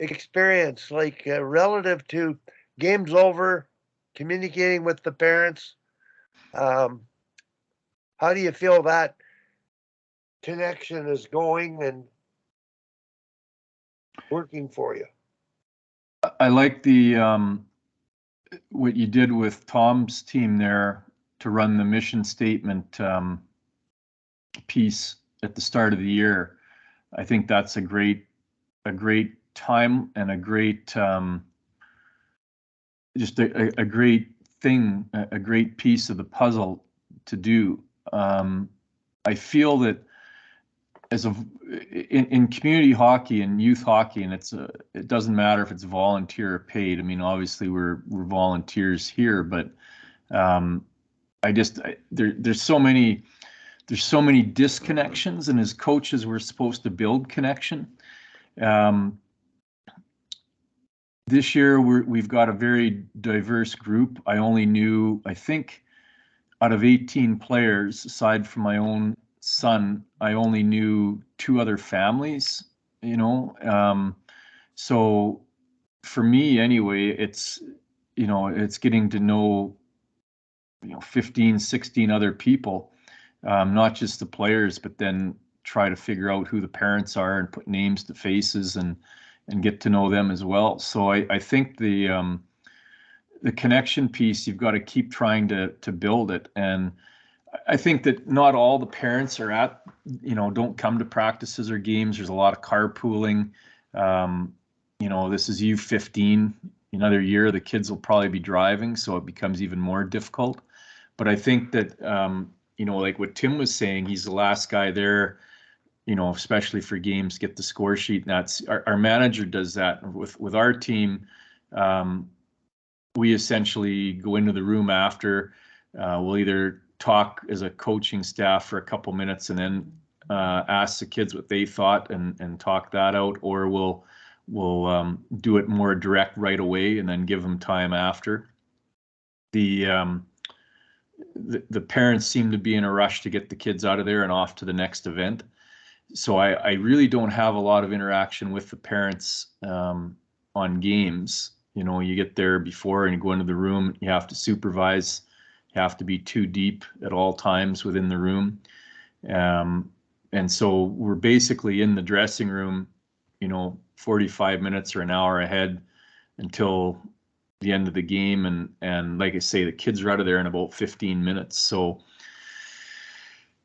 experience, like relative to games over, communicating with the parents? Um, how do you feel that connection is going and working for you? I like the what you did with Tom's team there to run the mission statement piece at the start of the year. I think that's a great time and a great just a great thing, a great piece of the puzzle to do. I feel that as a in community hockey and youth hockey, and it doesn't matter if it's volunteer or paid. I mean, obviously we're volunteers here, but there's so many disconnections, and as coaches we're supposed to build connection. This year we've got a very diverse group. I think out of 18 players, aside from my own son, I only knew 2 other families, so for me anyway, it's getting to know 15, 16 other people, not just the players, but then try to figure out who the parents are and put names to faces and get to know them as well. So I think the connection piece, you've got to keep trying to build it. And I think that not all the parents are don't come to practices or games. There's a lot of carpooling. This is U15. Another year, the kids will probably be driving, so it becomes even more difficult. But I think that, like what Tim was saying, he's the last guy there, especially for games, get the score sheet. And that's our manager does that with our team. We essentially go into the room after. We'll either talk as a coaching staff for a couple minutes and then ask the kids what they thought and talk that out, or we'll do it more direct right away and then give them time after. The parents seem to be in a rush to get the kids out of there and off to the next event. So I really don't have a lot of interaction with the parents on games. You get there before and you go into the room, you have to supervise, you have to be too deep at all times within the room. And so we're basically in the dressing room, 45 minutes or an hour ahead until the end of the game. And like I say, the kids are out of there in about 15 minutes. So,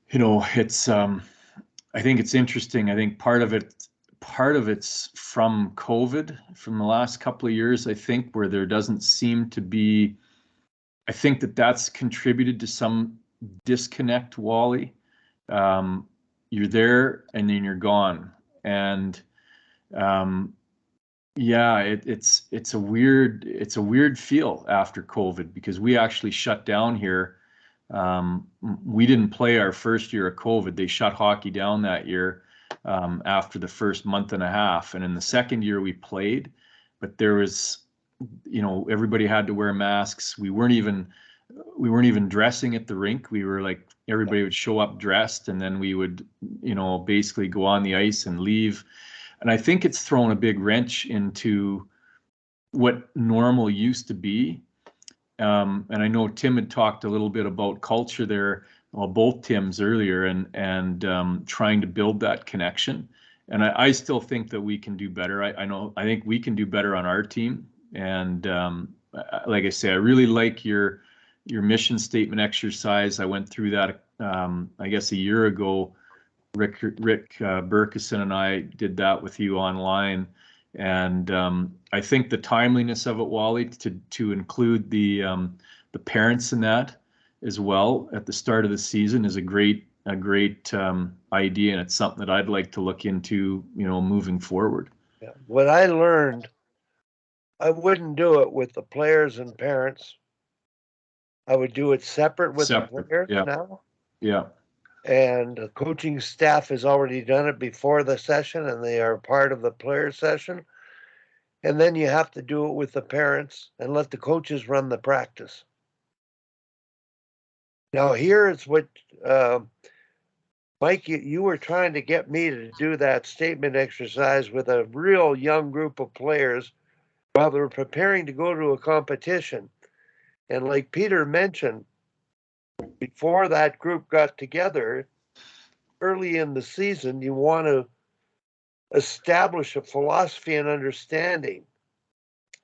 it's, I think it's interesting. I think part of it's from COVID, from the last couple of years, I think, where there doesn't seem to be, I think that's contributed to some disconnect, Wally. You're there and then you're gone. And it's a weird feel after COVID, because we actually shut down here. We didn't play our first year of COVID. They shut hockey down that year after the first month and a half. And in the second year we played, but there was, everybody had to wear masks. We weren't even dressing at the rink. We were like, everybody would show up dressed, and then we would, basically go on the ice and leave. And I think it's thrown a big wrench into what normal used to be. And I know Tim had talked a little bit about culture there, well, both Tims earlier, and trying to build that connection. And I still think that we can do better. I think we can do better on our team. And like I say, I really like your mission statement exercise. I went through that, I guess, a year ago. Rick Berkeson and I did that with you online. And I think the timeliness of it, Wally, to include the parents in that as well at the start of the season is a great idea, and it's something that I'd like to look into, moving forward. Yeah. What I learned, I wouldn't do it with the players and parents. I would do it separate with the players now. Yeah. And the coaching staff has already done it before the session, and they are part of the player session. And then you have to do it with the parents and let the coaches run the practice. Now, here is what Mike, you were trying to get me to do that statement exercise with a real young group of players while they were preparing to go to a competition. And like Peter mentioned, before that group got together, early in the season, you want to establish a philosophy and understanding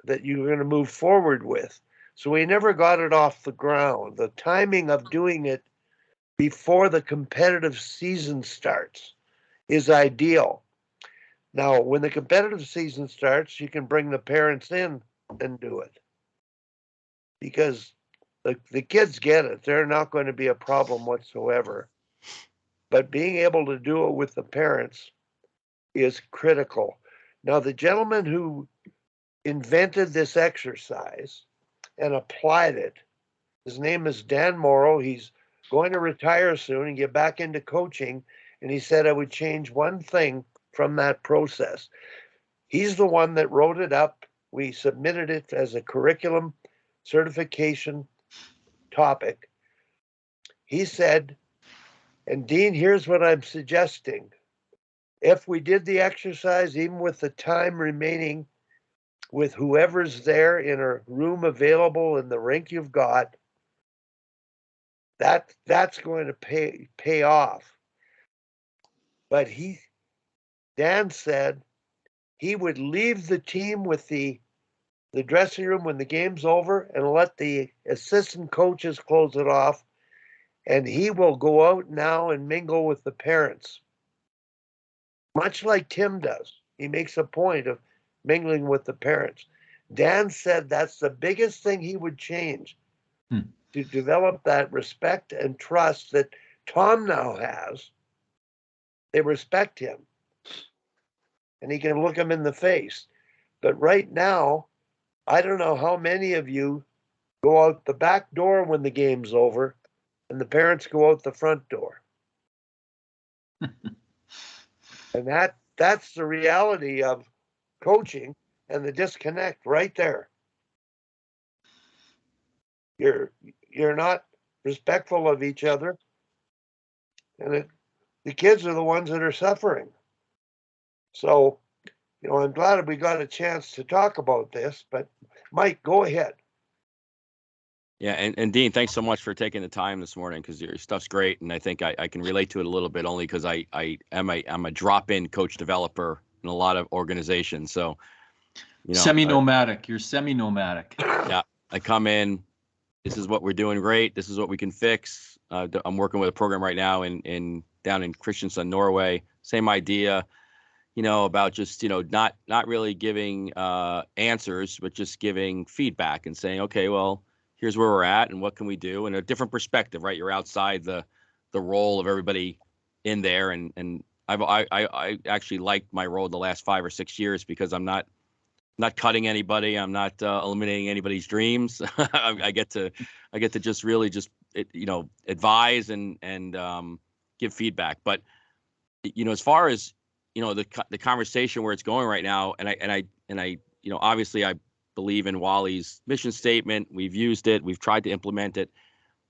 that you're going to move forward with. So we never got it off the ground. The timing of doing it before the competitive season starts is ideal. Now, when the competitive season starts, you can bring the parents in and do it because the kids get it. They're not going to be a problem whatsoever. But being able to do it with the parents is critical. Now, the gentleman who invented this exercise and applied it, his name is Dan Morrow. He's going to retire soon and get back into coaching. And he said I would change one thing from that process. He's the one that wrote it up. We submitted it as a curriculum certification topic. He said, and Dean, here's what I'm suggesting. If we did the exercise, even with the time remaining, with whoever's there in a room available in the rink you've got, that's going to pay off. But Dan said he would leave the team with the dressing room when the game's over and let the assistant coaches close it off. And he will go out now and mingle with the parents, much like Tim does. He makes a point of mingling with the parents. Dan said that's the biggest thing he would change to develop that respect and trust that Tom now has. They respect him and he can look them in the face. But right now, I don't know how many of you go out the back door when the game's over and the parents go out the front door. And that's the reality of coaching and the disconnect right there. You're not respectful of each other, and the kids are the ones that are suffering. So, I'm glad we got a chance to talk about this, but Mike, go ahead. Yeah, and Dean, thanks so much for taking the time this morning because your stuff's great, and I think I can relate to it a little bit only because I'm a drop-in coach developer in a lot of organizations. So, semi-nomadic. You're semi-nomadic. Yeah, I come in. This is what we're doing great. This is what we can fix. I'm working with a program right now in down in Kristiansand, Norway. Same idea, about just not really giving answers, but just giving feedback and saying, okay, well, here's where we're at and what can we do, and a different perspective, right? You're outside the role of everybody in there, and I actually liked my role the last 5 or 6 years because I'm not cutting anybody. I'm not eliminating anybody's dreams. I get to just really just advise and give feedback. But as far as the conversation where it's going right now, and I obviously I believe in Wally's mission statement. We've used it. We've tried to implement it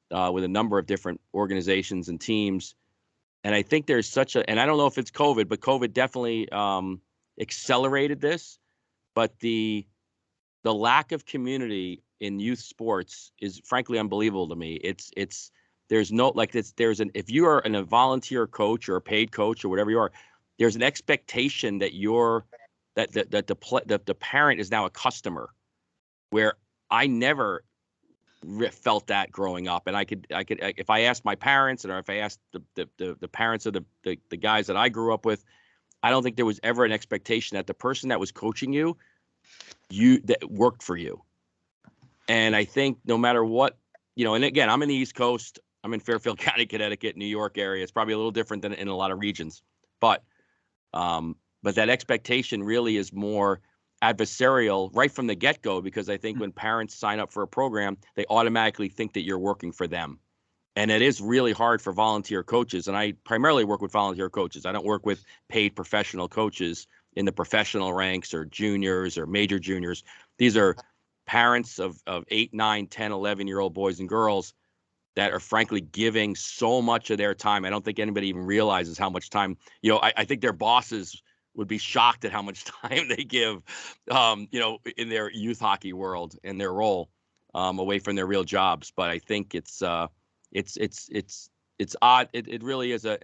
with a number of different organizations and teams. And I think there's and I don't know if it's COVID, but COVID definitely accelerated this. But the lack of community in youth sports is frankly unbelievable to me. There's no if you are a volunteer coach or a paid coach or whatever you are, there's an expectation that the parent is now a customer, where I never felt that growing up. And I could if I asked my parents or if I asked the parents of the guys that I grew up with, I don't think there was ever an expectation that the person that was coaching you that worked for you. And I think no matter what, and again, I'm in the East Coast. I'm in Fairfield County, Connecticut, New York area. It's probably a little different than in a lot of regions, but that expectation really is more adversarial right from the get-go, because I think when parents sign up for a program, they automatically think that you're working for them. And it is really hard for volunteer coaches. And I primarily work with volunteer coaches. I don't work with paid professional coaches in the professional ranks or juniors or major juniors. These are parents of 8, 9, 10, 11-year-old boys and girls that are frankly giving so much of their time. I don't think anybody even realizes how much time, I think their bosses would be shocked at how much time they give, in their youth hockey world and their role, away from their real jobs. But I think it's odd. It really is I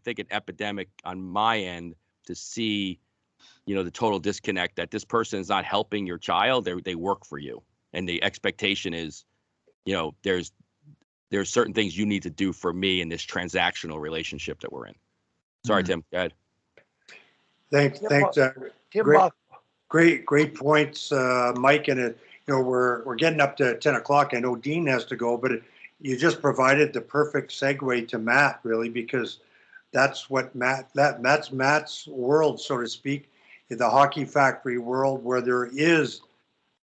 think an epidemic on my end to see, the total disconnect that this person is not helping your child. They work for you. And the expectation is, there's certain things you need to do for me in this transactional relationship that we're in. Sorry, Tim, go ahead. Thanks, Tim great, Buck. great points, Mike. And we're getting up to 10 o'clock. I know Dean has to go, but you just provided the perfect segue to Matt, really, because that's what that's Matt's world, so to speak, in the Hockey Factory world, where there is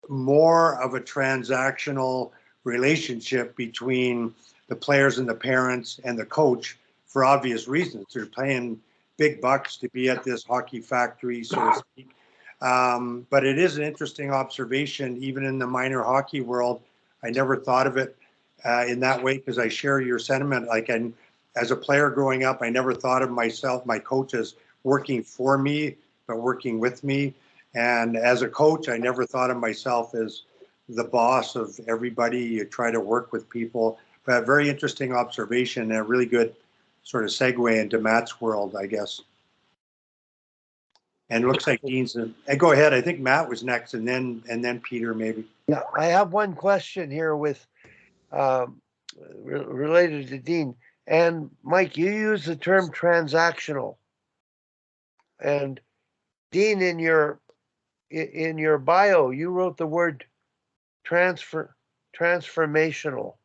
more of a transactional relationship between the players and the parents and the coach for obvious reasons. They're paying big bucks to be at this Hockey Factory, so to speak. But it is an interesting observation, even in the minor hockey world. I never thought of it in that way, because I share your sentiment. Like, as a player growing up, I never thought of myself, my coach, as working for me, but working with me. And as a coach, I never thought of myself as the boss of everybody. You try to work with people. But a very interesting observation and a really good sort of segue into Matt's world, I guess. And it looks like Dean's. Go ahead. I think Matt was next, and then Peter maybe. Yeah, I have one question here with related to Dean and Mike. You use the term transactional, and Dean, in your bio, you wrote the word transformational.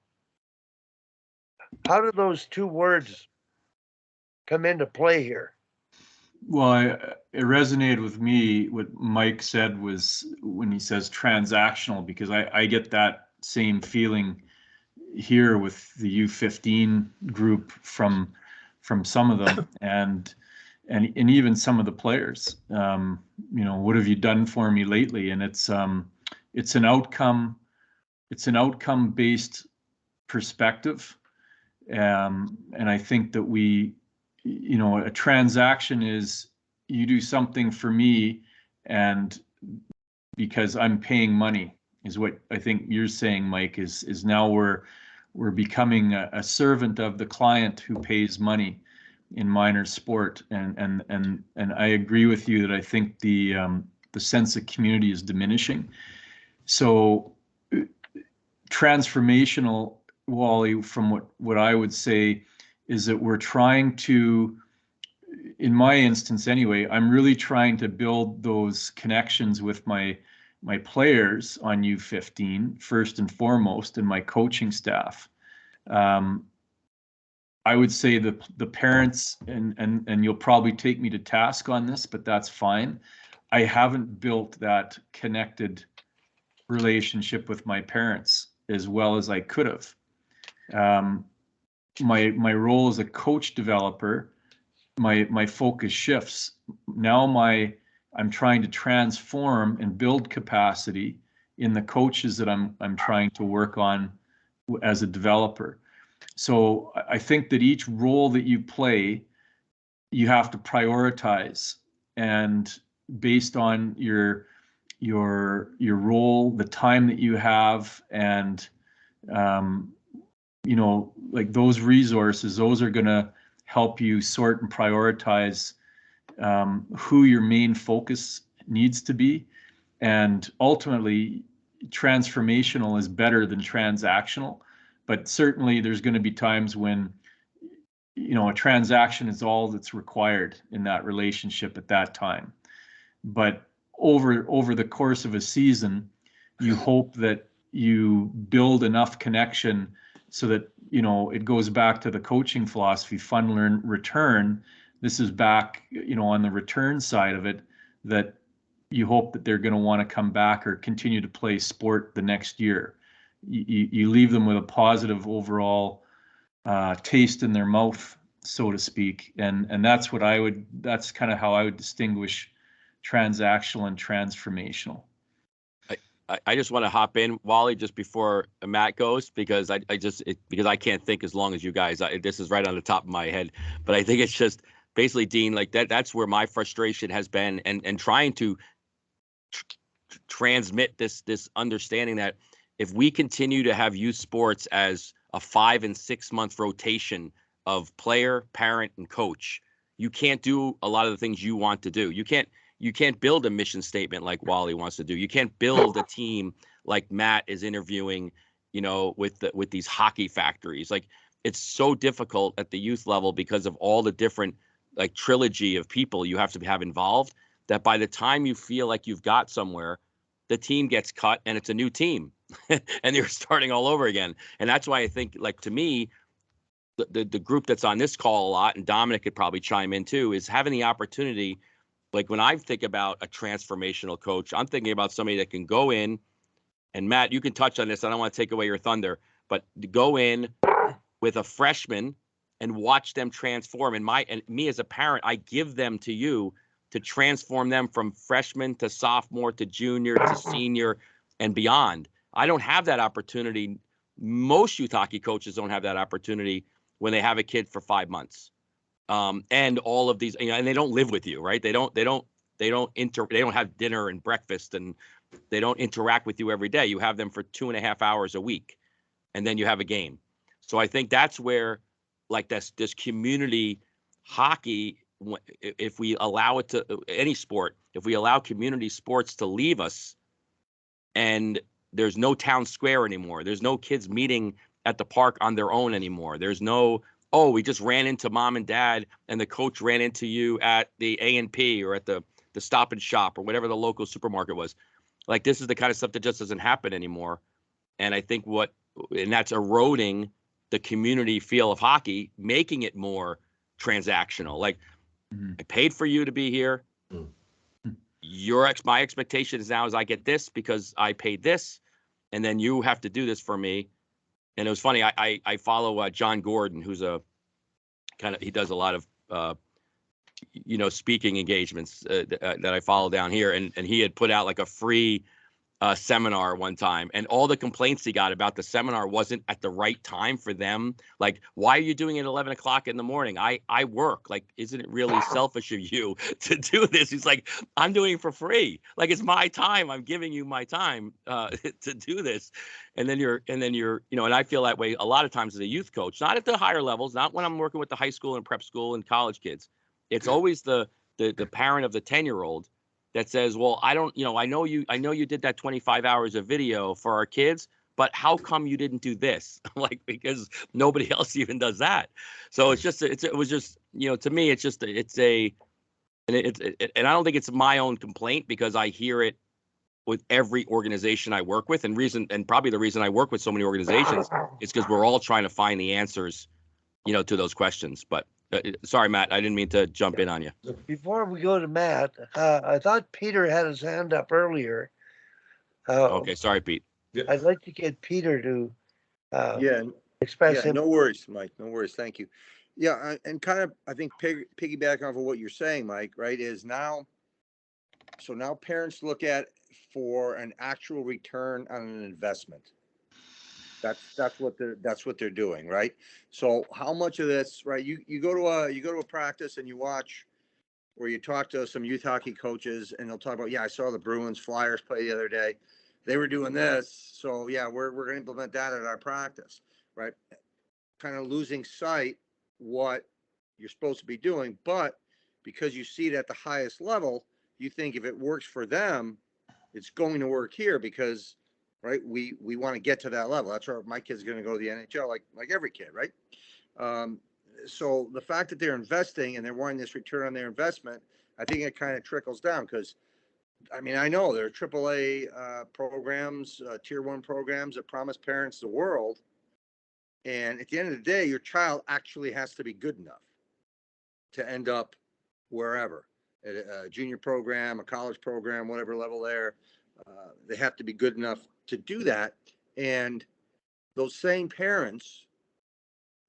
How do those two words come into play here? Well, it resonated with me. What Mike said was when he says transactional, because I get that same feeling here with the U15 group from some of them and even some of the players. What have you done for me lately? And it's an outcome-based perspective, and I think that a transaction is you do something for me, and because I'm paying money, is what I think you're saying, Mike, is now we're becoming a servant of the client who pays money in minor sport. And I agree with you that I think the sense of community is diminishing. So transformational, Wally, from what I would say is that we're trying to, in my instance anyway, I'm really trying to build those connections with my players on U15 first and foremost, and my coaching staff. I would say the parents, and you'll probably take me to task on this, but that's fine. I haven't built that connected relationship with my parents as well as I could have. My role as a coach developer, my focus shifts. Now I'm trying to transform and build capacity in the coaches that I'm trying to work on as a developer. So I think that each role that you play, you have to prioritize, and based on your role, the time that you have, and like those resources, those are going to help you sort and prioritize who your main focus needs to be. And ultimately, transformational is better than transactional. But certainly there's going to be times when, a transaction is all that's required in that relationship at that time. But over the course of a season, you hope that you build enough connection so that, it goes back to the coaching philosophy, fun, learn, return. This is back, on the return side of it, that you hope that they're going to want to come back or continue to play sport the next year. You leave them with a positive overall taste in their mouth, so to speak. And that's kind of how I would distinguish transactional and transformational. I just want to hop in, Wally, just before Matt goes, because because I can't think as long as you guys. This is right on the top of my head, but I think it's just basically, Dean, like that's where my frustration has been, and trying to transmit this understanding that if we continue to have youth sports as a 5 and 6 month rotation of player, parent, and coach, you can't do a lot of the things you want to do. You can't build a mission statement like Wally wants to do. You can't build a team like Matt is interviewing, with these hockey factories. Like, it's so difficult at the youth level because of all the different like trilogy of people you have to have involved, that by the time you feel like you've got somewhere, the team gets cut and it's a new team and you're starting all over again. And that's why I think, like, to me, the group that's on this call a lot, and Dominic could probably chime in too, is having the opportunity. Like, when I think about a transformational coach, I'm thinking about somebody that can go in, and Matt, you can touch on this. I don't want to take away your thunder, but to go in with a freshman and watch them transform. And me as a parent, I give them to you to transform them from freshman to sophomore to junior to senior and beyond. I don't have that opportunity. Most youth hockey coaches don't have that opportunity when they have a kid for 5 months. And all of these, and they don't live with you, right? They don't have dinner and breakfast, and they don't interact with you every day. You have them for 2.5 hours a week, and then you have a game. So I think that's where, like, this community hockey, if we allow it to any sport, if we allow community sports to leave us, and there's no town square anymore, there's no kids meeting at the park on their own anymore. There's no, oh, we just ran into mom and dad and the coach ran into you at the A&P or at the Stop and Shop or whatever the local supermarket was. Like, this is the kind of stuff that just doesn't happen anymore. And I think and that's eroding the community feel of hockey, making it more transactional. Like, I paid for you to be here. My expectation is now is I get this because I paid this, and then you have to do this for me. And it was funny. I follow John Gordon, who's he does a lot of speaking engagements that I follow down here, and he had put out like a free seminar one time, and all the complaints he got about the seminar wasn't at the right time for them. Like, why are you doing it at 11 o'clock in the morning? I work. Like, isn't it really selfish of you to do this? He's like, I'm doing it for free. Like, it's my time. I'm giving you my time to do this. And then you're, and I feel that way a lot of times as a youth coach, not at the higher levels, not when I'm working with the high school and prep school and college kids. It's always the parent of the 10-year-old that says, well, I know you did that 25 hours of video for our kids, but how come you didn't do this? Like, because nobody else even does that. So it was just, to me, and I don't think it's my own complaint, because I hear it with every organization I work with, and probably the reason I work with so many organizations is because we're all trying to find the answers, to those questions. But sorry, Matt, I didn't mean to jump in on you. Before we go to Matt, I thought Peter had his hand up earlier. Okay, sorry, Pete. I'd like to get Peter to express him. No worries, Mike. No worries. Thank you. Yeah, and kind of, I think piggyback off of what you're saying, Mike, right, is now parents look at for an actual return on an investment. That's what they're doing, right? So how much of this, right? You go to a practice and you watch, or you talk to some youth hockey coaches, and they'll talk about, I saw the Bruins Flyers play the other day. They were doing this, so yeah, we're going to implement that at our practice, right? Kind of losing sight what you're supposed to be doing, but because you see it at the highest level, you think if it works for them, it's going to work here, because, right, we want to get to that level. That's where my kid's going to go to the NHL, like every kid, right? So the fact that they're investing and they're wanting this return on their investment, I think it kind of trickles down, because, I mean, I know there are AAA programs, Tier 1 programs that promise parents the world. And at the end of the day, your child actually has to be good enough to end up wherever, at a junior program, a college program, whatever level there. They have to be good enough to do that. And those same parents,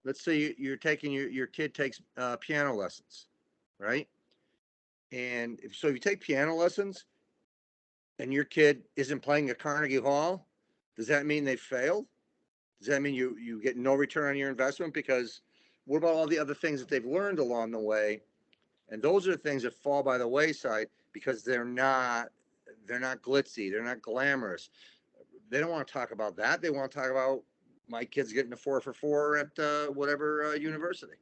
let's say you're taking your kid takes piano lessons, right? And if you take piano lessons, and your kid isn't playing at Carnegie Hall, does that mean they failed? Does that mean you get no return on your investment? Because what about all the other things that they've learned along the way? And those are the things that fall by the wayside because they're not glitzy, they're not glamorous. They don't want to talk about that. They want to talk about my kid's getting a 4 for 4 at whatever university.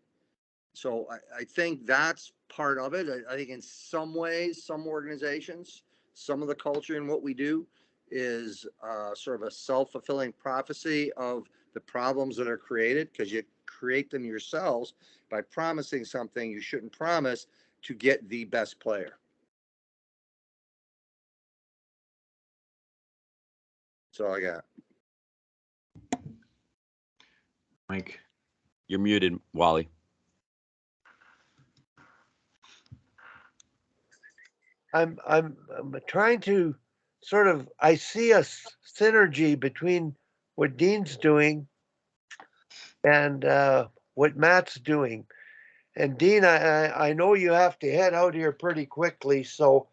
So I think that's part of it. I think in some ways, some organizations, some of the culture in what we do is sort of a self-fulfilling prophecy of the problems that are created because you create them yourselves by promising something you shouldn't promise to get the best player. That's all I got. Mike. You're muted, Wally. I'm trying to sort of, I see a synergy between what Dean's doing and what Matt's doing. And Dean, I know you have to head out here pretty quickly, so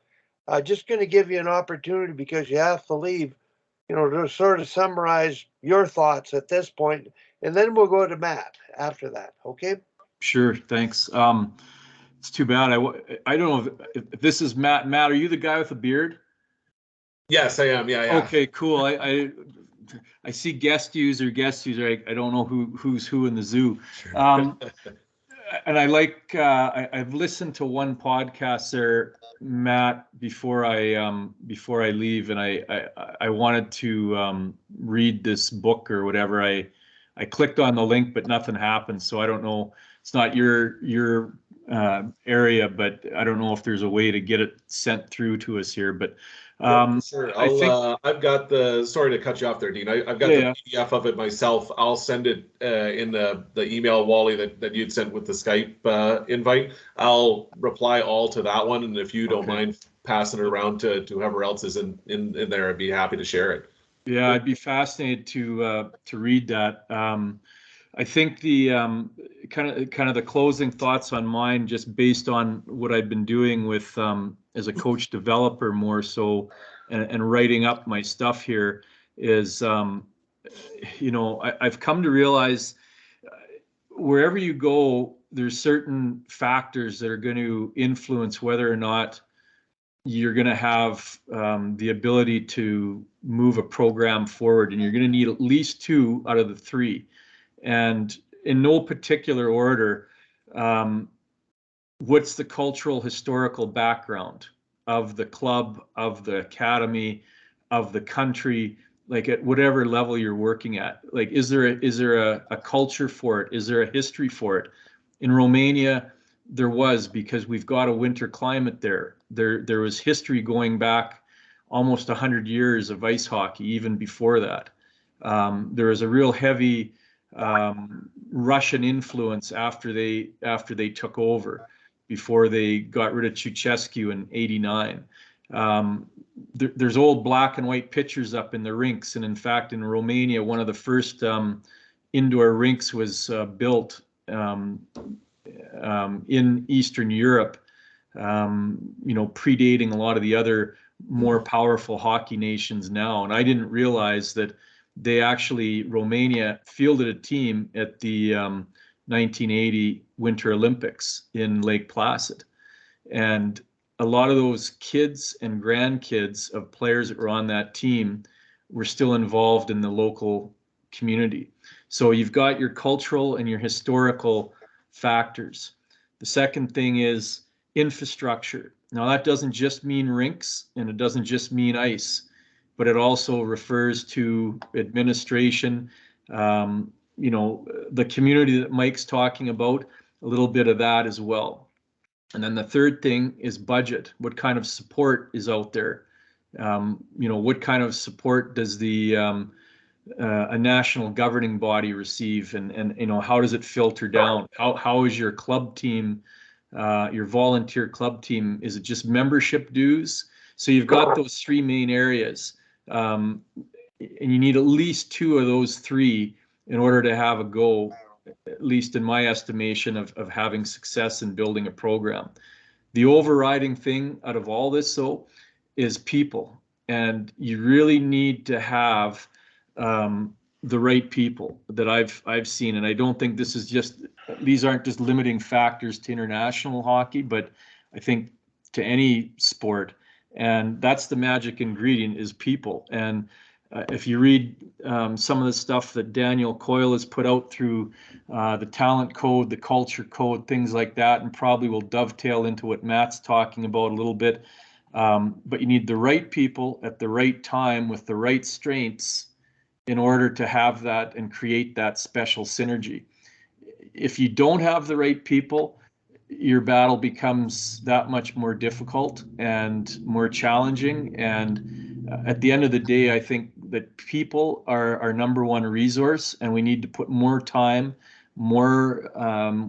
just going to give you an opportunity because you have to leave, to sort of summarize your thoughts at this point, and then we'll go to Matt after that. Okay? Sure. Thanks. It's too bad. I don't know if this is Matt. Matt, are you the guy with the beard? Yes, I am. Yeah. Okay, cool. I see guest user. I don't know who's who in the zoo. Sure. And I've listened to one podcast there, Matt, before I leave, and I wanted to read this book or whatever. I clicked on the link, but nothing happened. So I don't know. It's not your area, but I don't know if there's a way to get it sent through to us here. But sure. I've got sorry to cut you off there, Dean. I've got the PDF of it myself. I'll send it in the email, Wally, that you'd sent with the Skype invite. I'll reply all to that one, and if you don't mind passing it around to whoever else is in there, I'd be happy to share it. Yeah, I'd be fascinated to read that. I think the kind of the closing thoughts on mine, just based on what I've been doing with as a coach developer more so, and writing up my stuff here, is I've come to realize wherever you go, there's certain factors that are going to influence whether or not you're going to have the ability to move a program forward, and you're going to need at least 2 out of the 3. And in no particular order, what's the cultural historical background of the club, of the academy, of the country, like at whatever level you're working at? Like, is there a culture for it? Is there a history for it? In Romania, there was, because we've got a winter climate there. There was history going back almost 100 years of ice hockey, even before that. There was a real heavy Russian influence after they took over, before they got rid of Ceausescu in '89. There's old black and white pictures up in the rinks, and in fact, in Romania, one of the first indoor rinks was built in Eastern Europe, predating a lot of the other more powerful hockey nations now. And I didn't realize that Romania fielded a team at the 1980 Winter Olympics in Lake Placid. And a lot of those kids and grandkids of players that were on that team were still involved in the local community. So you've got your cultural and your historical factors. The second thing is infrastructure. Now, that doesn't just mean rinks, and it doesn't just mean ice, but it also refers to administration, the community that Mike's talking about, a little bit of that as well. And then the third thing is budget. What kind of support is out there? What kind of support does a national governing body receive, and how does it filter down? How is your club team, your volunteer club team? Is it just membership dues? So you've got those 3 main areas. And you need at least 2 of those 3 in order to have a go, at least in my estimation, of having success in building a program. The overriding thing out of all this, though, is people. and you really need to have the right people that I've seen. And I don't think these aren't just limiting factors to international hockey, but I think to any sport. And that's the magic ingredient, is people. And if you read some of the stuff that Daniel Coyle has put out through the talent code, the culture code, things like that, and probably will dovetail into what Matt's talking about a little bit. But you need the right people at the right time with the right strengths in order to have that and create that special synergy. If you don't have the right people, your battle becomes that much more difficult and more challenging. And at the end of the day, I think that people are our number one resource, and we need to put more time, more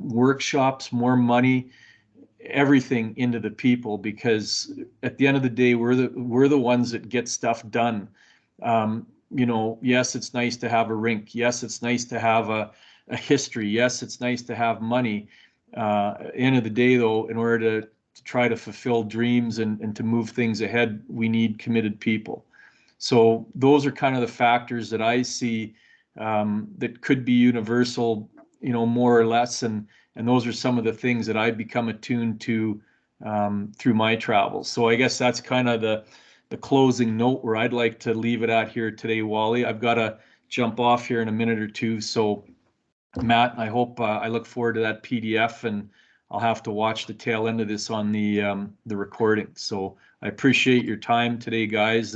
workshops, more money, everything into the people, because at the end of the day, we're the ones that get stuff done. Yes, it's nice to have a rink. Yes, it's nice to have a history. Yes, it's nice to have money. End of the day, though, in order to try to fulfill dreams and to move things ahead, we need committed people. So those are kind of the factors that I see that could be universal, more or less. And those are some of the things that I've become attuned to through my travels. So I guess that's kind of the closing note where I'd like to leave it at here today, Wally. I've got to jump off here in a minute or two. So Matt, I hope I look forward to that PDF, and I'll have to watch the tail end of this on the recording. So I appreciate your time today, guys.